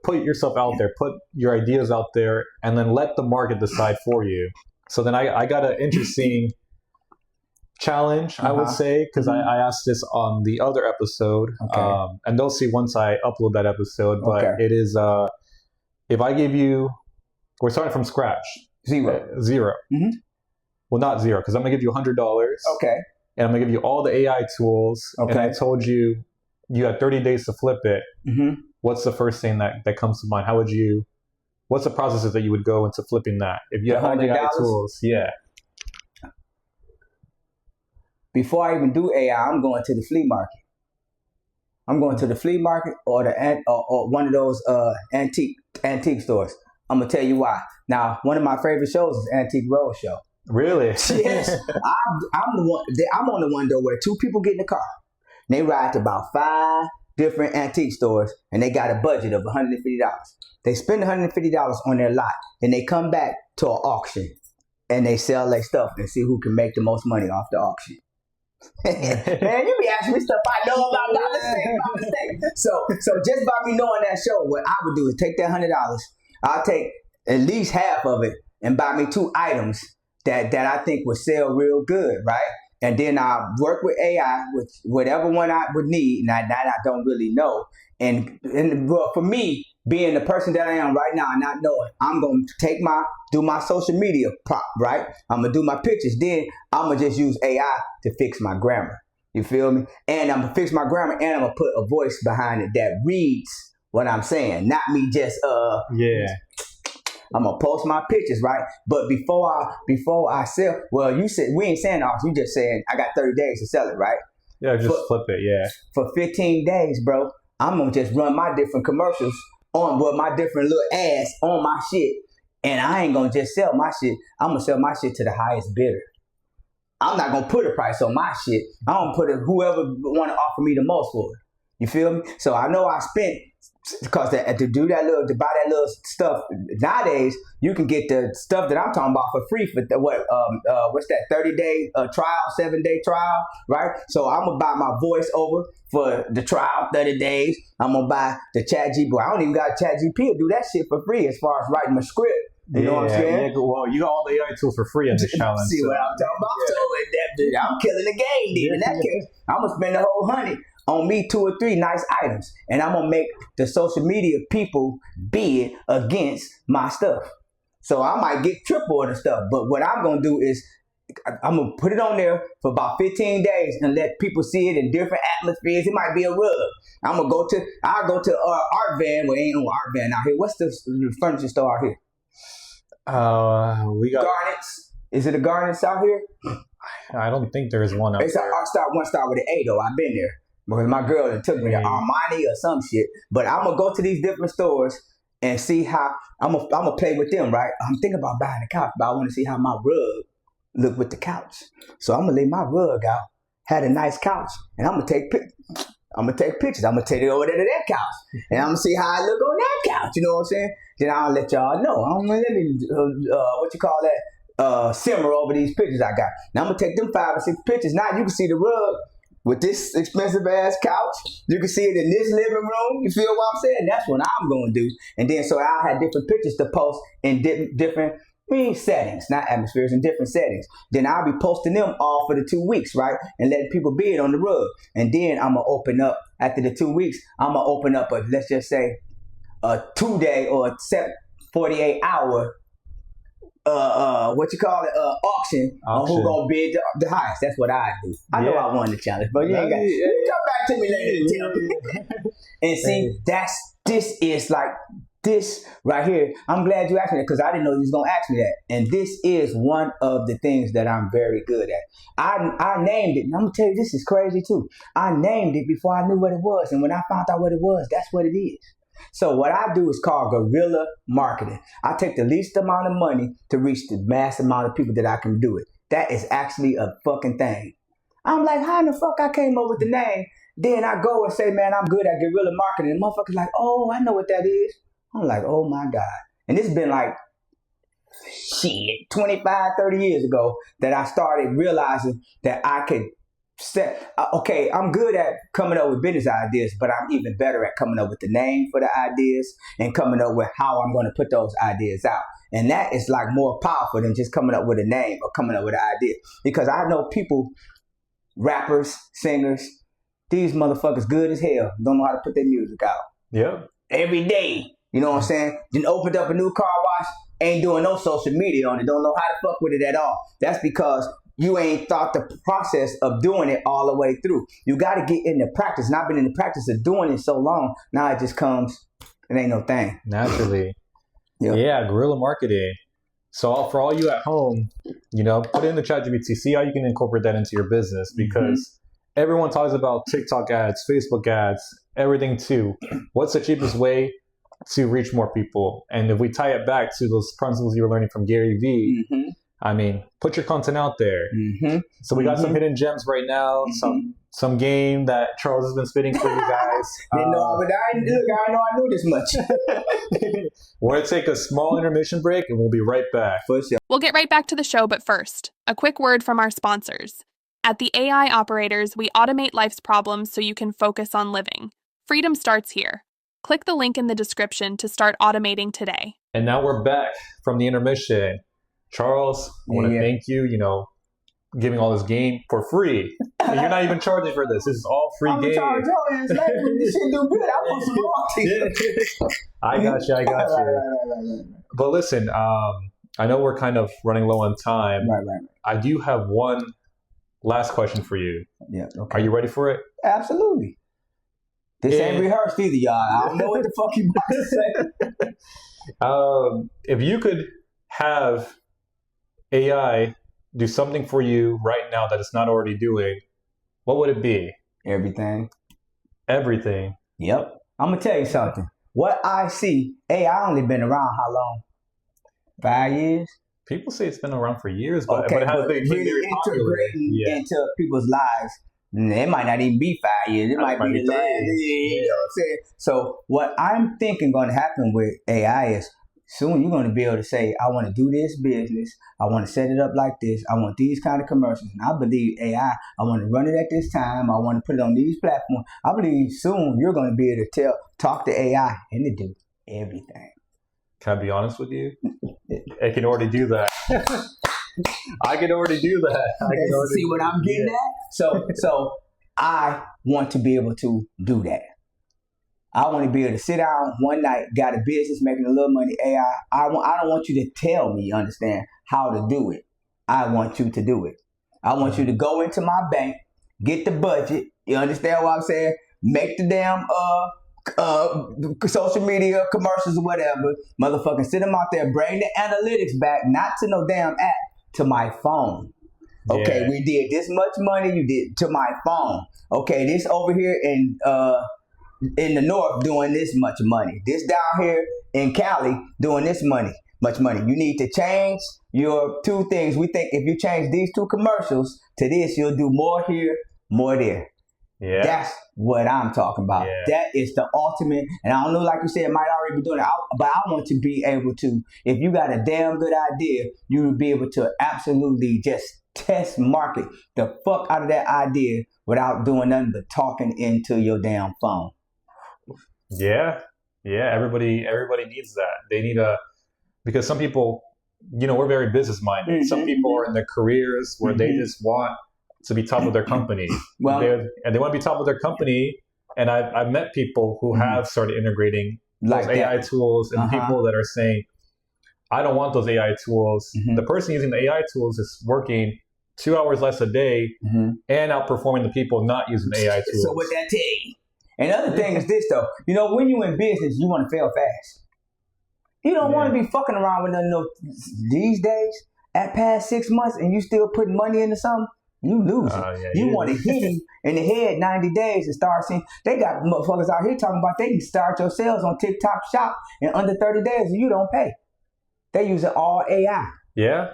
put yourself out there, put your ideas out there, and then let the market decide for you. So then I got an interesting challenge, I would say, because I asked this on the other episode, and they'll see once I upload that episode. But it is, if I give you, we're starting from scratch, zero. Mm-hmm. Well, not zero, because I'm gonna give you $100. Okay. And I'm gonna give you all the AI tools. Okay. And I told you you had 30 days to flip it. Mm-hmm. What's the first thing that comes to mind? What's the processes that you would go into flipping that? If you had all the AI $100? tools, yeah. Before I even do AI, I'm going to the flea market. I'm going to the flea market or or one of those antique stores. I'm gonna tell you why. Now, one of my favorite shows is Antique Roadshow. Really? Yes, I'm the one. I'm on the one though where two people get in the car. They ride to about 5 different antique stores, and they got a budget of $150. They spend $150 on their lot, then they come back to an auction, and they sell their stuff and see who can make the most money off the auction. Man, you be asking me stuff I know about my mistake. So just by me knowing that show, what I would do is take that $100. I'll take at least half of it and buy me 2 items that I think would sell real good, right? And then I'll work with AI with whatever one I would need. Now that I don't really know. And well, for me, being the person that I am right now, not knowing, I'm gonna do my social media prop, right? I'm gonna do my pictures. Then I'm gonna just use AI to fix my grammar. You feel me? And I'm gonna fix my grammar, and I'm gonna put a voice behind it that reads what I'm saying, not me just yeah. I'm gonna post my pictures, right? But before I sell, well, you said we ain't saying auction. You just saying I got 30 days to sell it, right? Yeah, just flip it. Yeah. For 15 days, bro, I'm gonna just run my different commercials on with my different little ads on my shit, and I ain't gonna just sell my shit. I'm gonna sell my shit to the highest bidder. I'm not gonna put a price on my shit. I'm gonna put whoever want to offer me the most for it. You feel me? So I know I spent. Because to buy that little stuff nowadays, you can get the stuff that I'm talking about for free for what's that 30-day trial, 7-day trial, right? So I'm gonna buy my voice over for the trial 30 days. I'm gonna buy the ChatGPT. I don't even got ChatGPT to do that shit for free as far as writing my script. You know what I'm saying? Yeah, well, you got all the AI tools for free in this challenge. See what I'm talking about? Yeah. So I'm killing the game. Then in that case, I'm gonna spend the whole $100 on me 2 or 3 nice items, and I'm gonna make the social media people bid against my stuff. So I might get triple of the stuff, but what I'm gonna do is I'm gonna put it on there for about 15 days and let people see it in different atmospheres. It might be a rug. I'll go to Art Van. Well, ain't no Art Van out here. What's the furniture store out here? We got Garnets. Is it a Garnets out here? I don't think there is one out there. It's one star with an A though. I've been there. Because my girl took me to Armani or some shit. But I'm going to go to these different stores and see how, I'm gonna play with them, right? I'm thinking about buying a couch, but I want to see how my rug look with the couch. So I'm going to lay my rug out, had a nice couch, and I'm going to take pictures. I'm going to take pictures. I'm going to take it over there to that couch. And I'm going to see how I look on that couch. You know what I'm saying? Then I'll let y'all know. I'm going to simmer over these pictures I got. Now I'm going to take them 5 or 6 pictures. Now you can see the rug with this expensive ass couch. You can see it in this living room. You feel what I'm saying? That's what I'm going to do. And then so I had different pictures to post in different settings, not atmospheres, in different settings. Then I'll be posting them all for the 2 weeks, right? And letting people bid on the rug. And then I'm going to open up, after the 2 weeks, I'm going to open up let's just say, a 2-day or 48-hour auction on who's gonna bid the highest. That's what I do. I know I won the challenge, but you ain't got you come back to me later and tell me. And see, this is like this right here. I'm glad you asked me that because I didn't know you was gonna ask me that. And this is one of the things that I'm very good at. I named it, and I'm gonna tell you this is crazy too. I named it before I knew what it was, and when I found out what it was, that's what it is. So what I do is called guerrilla marketing. I take the least amount of money to reach the mass amount of people that I can do it. That is actually a fucking thing. I'm like, how in the fuck I came up with the name? Then I go and say, man, I'm good at guerrilla marketing. And motherfuckers like, oh, I know what that is. I'm like, oh my God. And this has been like, 25, 30 years ago that I started realizing that I could okay, I'm good at coming up with business ideas, but I'm even better at coming up with the name for the ideas and coming up with how I'm going to put those ideas out. And that is like more powerful than just coming up with a name or coming up with an idea. Because I know people, rappers, singers, these motherfuckers good as hell, don't know how to put their music out. Yeah. Every day. You know what I'm saying? Then opened up a new car wash, ain't doing no social media on it, don't know how to fuck with it at all. That's because you ain't thought the process of doing it all the way through. You got to get into practice. And I've been in the practice of doing it so long. Now it just comes. It ain't no thing. Naturally. Yeah, guerrilla marketing. So for all you at home, put it in the ChatGPT. See how you can incorporate that into your business, because everyone talks about TikTok ads, Facebook ads, everything too. What's the cheapest way to reach more people? And if we tie it back to those principles you were learning from Gary Vee, I mean, put your content out there. So we got some hidden gems right now, some game that Charles has been spitting for you guys. Didn't know, but I know I knew this much. We're going to take a small intermission break, and we'll be right back. For sure. We'll get right back to the show, but first, a quick word from our sponsors. At the AI Operators, we automate life's problems so you can focus on living. Freedom starts here. Click the link in the description to start automating today. And now we're back from the intermission. Charles, I want to thank you, giving all this game for free. And you're not even charging for this. This is all free game. This shit do good. I want some more. I got you. But listen, I know we're kind of running low on time. Right. I do have one last question for you. Yeah. Okay. Are you ready for it? Absolutely. This ain't rehearsed either, y'all. I don't know what the fuck you about to say. If you could have AI do something for you right now that it's not already doing, what would it be? Everything. Yep. I'm going to tell you something. What I see, AI only been around how long? 5 years? People say it's been around for years, but okay, it has been really integrating into people's lives. It might not even be 5 years. It might be the last year. You know what I'm saying? So what I'm thinking going to happen with AI is soon you're going to be able to say, I want to do this business. I want to set it up like this. I want these kind of commercials. And I believe AI, I want to run it at this time. I want to put it on these platforms. I believe soon you're going to be able to talk to AI and it do everything. Can I be honest with you? It can already do that. I can already do that. See what I'm getting at? So I want to be able to do that. I want to be able to sit down one night, got a business, making a little money, AI. I don't want you to tell me, understand, how to do it. I want you to do it. I want you to go into my bank, get the budget. You understand what I'm saying? Make the damn social media commercials or whatever. Motherfucking sit them out there, bring the analytics back, not to no damn app, to my phone. Okay, we did this much money, you did to my phone. Okay, this over here in the north doing this much money. This down here in Cali doing this much money. You need to change your two things. We think if you change these two commercials to this, you'll do more here, more there. Yeah. That's what I'm talking about. Yeah. That is the ultimate. And I don't know, like you said, it might already be doing it, but I want to be able to, if you got a damn good idea, you will be able to absolutely just test market the fuck out of that idea without doing nothing but talking into your damn phone. Yeah. Everybody needs that. They need because some people, we're very business minded. Some people are in their careers where they just want to be top of their company. Well, and they want to be top of their company. And I've met people who have started integrating those AI tools, and people that are saying, I don't want those AI tools. The person using the AI tools is working 2 hours less a day and outperforming the people not using the AI tools. So what that tell you? Another thing is this, though. When you in business, you want to fail fast. You don't want to be fucking around with nothing these days. At past 6 months and you still putting money into something, you lose it. You want to hit him in the head 90 days and start seeing. They got motherfuckers out here talking about they can start your sales on TikTok Shop in under 30 days and you don't pay. They using all AI. Yeah.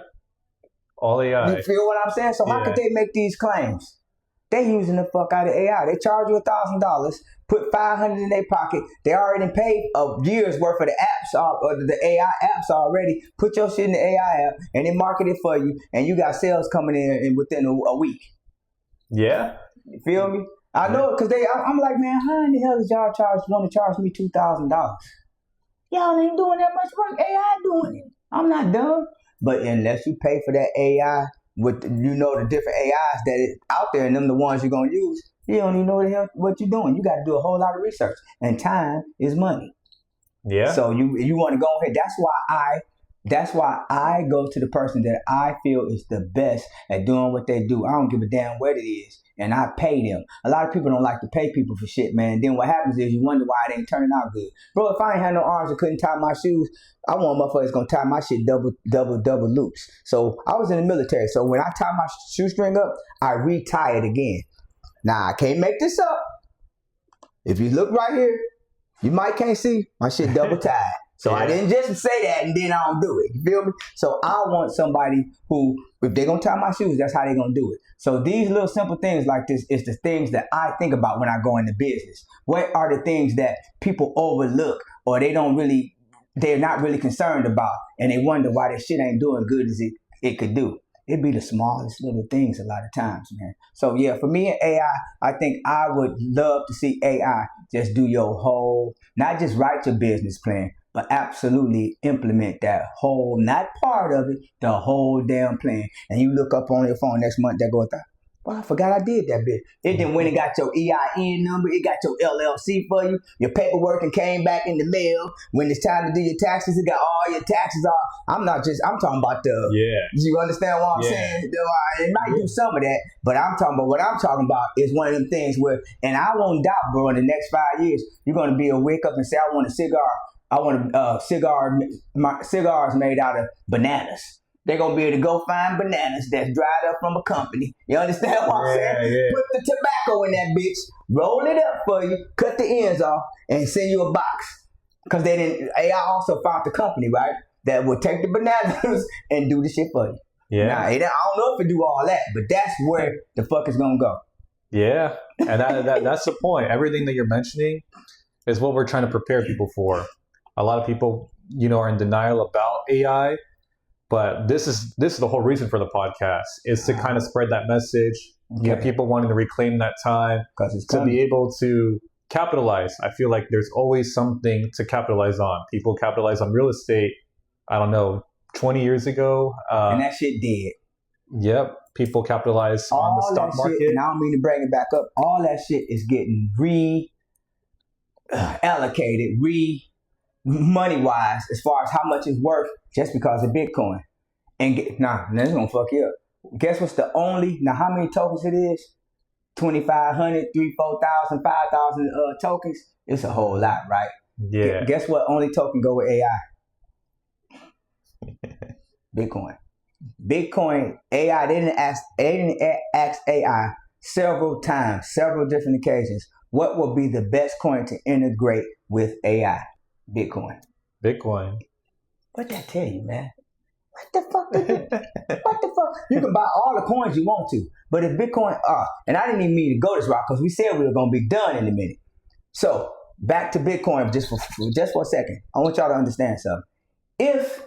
All AI. You feel what I'm saying? So how could they make these claims? They using the fuck out of AI. They charge you $1,000, put $500 in their pocket. They already paid a year's worth of the apps or the AI apps already. Put your shit in the AI app and they market it for you, and you got sales coming in within a week. Yeah. You feel me? I know, because I'm like, man, how in the hell does y'all want to charge me $2,000? Y'all ain't doing that much work. AI doing it. I'm not dumb. But unless you pay for that AI with the different AIs that is out there, and them the ones you're gonna use, you don't even know what you're doing. You got to do a whole lot of research, and time is money. Yeah. So you want to go ahead. That's why I That's why I go to the person that I feel is the best at doing what they do. I don't give a damn what it is. And I pay them. A lot of people don't like to pay people for shit, man. Then what happens is you wonder why it ain't turning out good. Bro, if I ain't had no arms and couldn't tie my shoes, I want motherfuckers gonna tie my shit double loops. So I was in the military. So when I tie my shoestring up, I retie it again. Now I can't make this up. If you look right here, you might can't see my shit double tied. So I didn't just say that and then I don't do it. You feel me? So I want somebody who, if they're going to tie my shoes, that's how they're going to do it. So these little simple things like this is the things that I think about when I go into business. What are the things that people overlook or they're not really concerned about and they wonder why their shit ain't doing good as it could do? It'd be the smallest little things a lot of times, man. So yeah, for me and AI, I think I would love to see AI just do your whole, not just write your business plan, but absolutely implement that whole, not part of it, the whole damn plan. And you look up on your phone next month, that goes, well, I forgot I did that bit. It then went and got your EIN number, it got your LLC for you, your paperwork and came back in the mail. When it's time to do your taxes, it got all your taxes off. I'm talking about you understand what I'm saying? It might do some of that, but I'm talking about what I'm talking about is one of them things where, and I won't doubt, bro, in the next 5 years, you're going to be able to wake up and say, I want a cigar. I want cigars made out of bananas. They're going to be able to go find bananas that's dried up from a company. You understand what I'm saying? Yeah. Put the tobacco in that bitch, roll it up for you, cut the ends off, and send you a box. Because AI also found the company, right, that will take the bananas and do the shit for you. Yeah. Now, I don't know if it do all that, but that's where the fuck is going to go. Yeah, and that's the point. Everything that you're mentioning is what we're trying to prepare people for. A lot of people, are in denial about AI, but this is the whole reason for the podcast is to kind of spread that message. Get people wanting to reclaim that time to be able to capitalize. I feel like there's always something to capitalize on. People capitalize on real estate. I don't know, 20 years ago, and that shit dead. Yep, people capitalize on the stock market. Shit, and I don't mean to bring it back up. All that shit is getting allocated, money-wise, as far as how much it's worth, just because of Bitcoin. And that's gonna fuck you up. Guess what's how many tokens it is? 2,500, 3,000, 4,000, 5,000 tokens. It's a whole lot, right? Yeah. Guess what only token go with AI? Bitcoin. AI, they didn't ask AI several times, several different occasions, what will be the best coin to integrate with AI? Bitcoin. What that tell you, man? What the fuck? You can buy all the coins you want to, but if Bitcoin, and I didn't even mean to go this route because we said we were gonna be done in a minute. So back to Bitcoin just for a second. I want y'all to understand something. If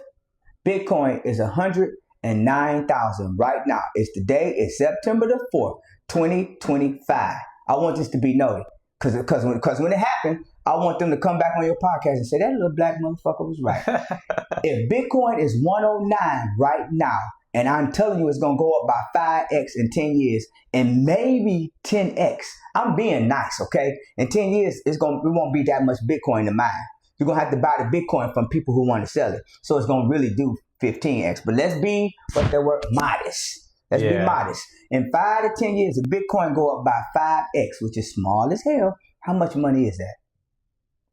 Bitcoin is 109,000 right now, today is September the 4th, 2025. I want this to be noted because when it happened, I want them to come back on your podcast and say, that little black motherfucker was right. If Bitcoin is 109 right now, and I'm telling you it's going to go up by 5x in 10 years, and maybe 10x. I'm being nice, okay? In 10 years, it won't be that much Bitcoin to mine. You're going to have to buy the Bitcoin from people who want to sell it. So it's going to really do 15x. But let's be, modest. Let's be modest. In 5 to 10 years, if Bitcoin go up by 5x, which is small as hell, how much money is that?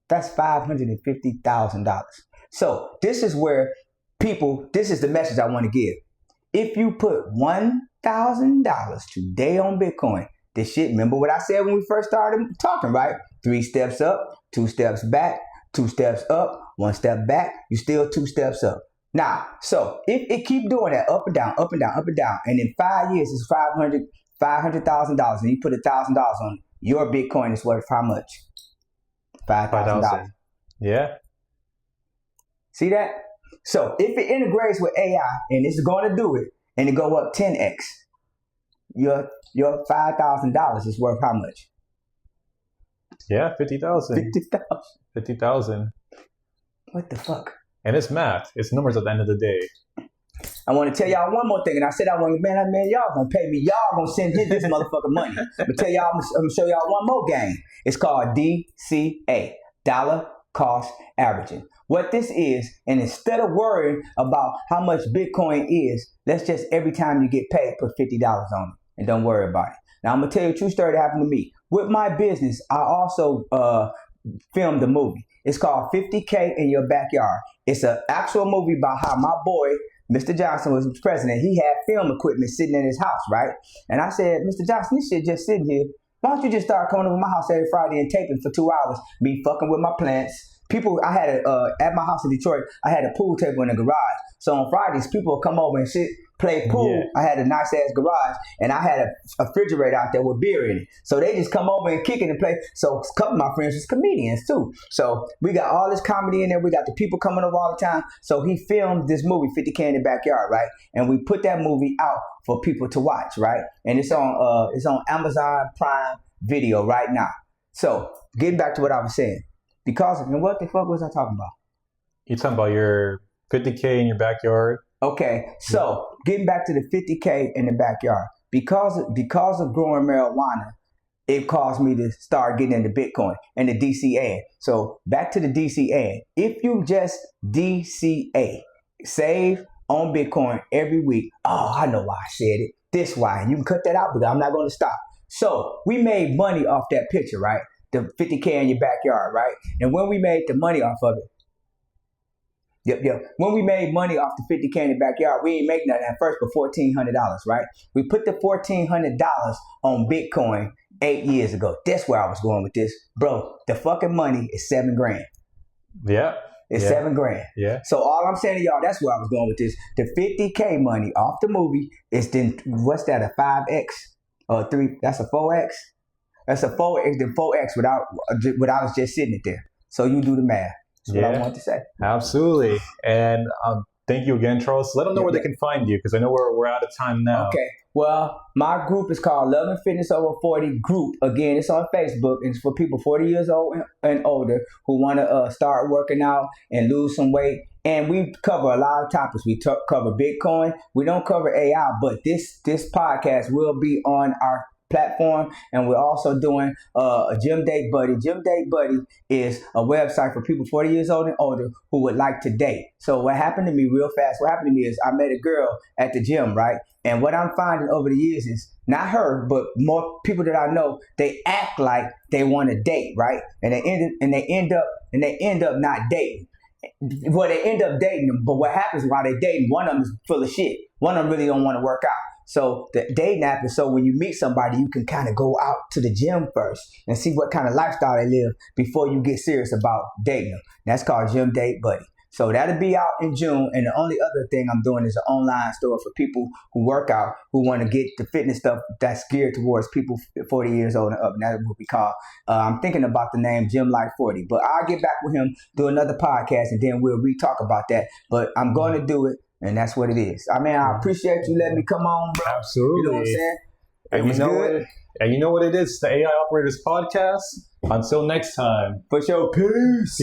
That's $550,000. So this is where this is the message I want to give. If you put $1,000 today on Bitcoin, this shit, remember what I said when we first started talking, right? 3 steps up, 2 steps back, 2 steps up, 1 step back, you still 2 steps up. Now, so if it keep doing that up and down, up and down, up and down, and in 5 years it's $500,000, and you put $1,000 on it, your Bitcoin is worth how much? $5,000. Yeah. See that? So if it integrates with AI and it's going to do it and it go up 10x, your $5,000 is worth how much? Yeah, 50,000. 50,000. What the fuck? And it's math. It's numbers at the end of the day. I want to tell y'all one more thing, and I said man, y'all gonna pay me. Y'all gonna send this motherfucker money. I'm gonna show y'all one more game. It's called DCA, dollar cost averaging. What this is, and instead of worrying about how much Bitcoin is, let's just every time you get paid, put $50 on it and don't worry about it. Now I'm gonna tell you a true story that happened to me. With my business, I also filmed a movie. It's called 50K in Your Backyard. It's an actual movie about how my boy, Mr. Johnson, was president. He had film equipment sitting in his house, right? And I said, Mr. Johnson, this shit just sitting here. Why don't you just start coming over my house every Friday and taping for 2 hours, me fucking with my plants? People, I had at my house in Detroit, I had a pool table in the garage. So on Fridays, people would come over and sit, play pool. Yeah. I had a nice ass garage, and I had a refrigerator out there with beer in it. So they just come over and kick it and play. So a couple of my friends was comedians too. So we got all this comedy in there. We got the people coming over all the time. So he filmed this movie, 50K in the Backyard, right? And we put that movie out for people to watch, right? And it's on Amazon Prime Video right now. So getting back to what I was saying, because and what the fuck was I talking about? You're talking about your 50K in your backyard. Okay, so getting back to the 50K in the backyard, because of growing marijuana, it caused me to start getting into Bitcoin and the DCA. So back to the DCA. If you just DCA, save on Bitcoin every week. Oh, I know why I said it. This why. You can cut that out, but I'm not going to stop. So we made money off that picture, right? The 50K in your backyard, right? And when we made the money off of it, when we made money off the 50K in the backyard, we ain't make nothing at first but $1,400, right? We put the $1,400 on Bitcoin 8 years ago. That's where I was going with this. Bro, the fucking money is $7,000. Yeah. It's $7,000. Yeah. So all I'm saying to y'all, that's where I was going with this. The 50K money off the movie is then, what's that, a 5X? Or 3, that's a 4X? That's a 4X, the 4X without us just sitting it there. So you do the math. That's what I want to say. Absolutely. And thank you again, Charles. Let them know where they can find you, because I know we're out of time now. Okay. Well, my group is called Love and Fitness Over 40 Group. Again, it's on Facebook. It's for people 40 years old and older who want to start working out and lose some weight. And we cover a lot of topics. We cover Bitcoin. We don't cover AI, but this podcast will be on our platform, and we're also doing a Gym Date Buddy. Gym Date Buddy is a website for people 40 years old and older who would like to date. So what happened to me real fast, is I met a girl at the gym, right? And what I'm finding over the years is not her, but more people that I know, they act like they want to date, right? And they end up not dating. Well, they end up dating them, but what happens while they dating, one of them is full of shit. One of them really don't want to work out. So the dating app is so when you meet somebody, you can kind of go out to the gym first and see what kind of lifestyle they live before you get serious about dating them. That's called Gym Date Buddy. So that'll be out in June. And the only other thing I'm doing is an online store for people who work out, who want to get the fitness stuff that's geared towards people 40 years old and up. And that's what we call, I'm thinking about the name Gym Life 40. But I'll get back with him, do another podcast, and then we'll re-talk about that. But I'm going to do it. And that's what it is. I mean, I appreciate you letting me come on, bro. Absolutely. You know what I'm saying? And you know what it is? The AI Operators Podcast. Until next time. For sure. Peace.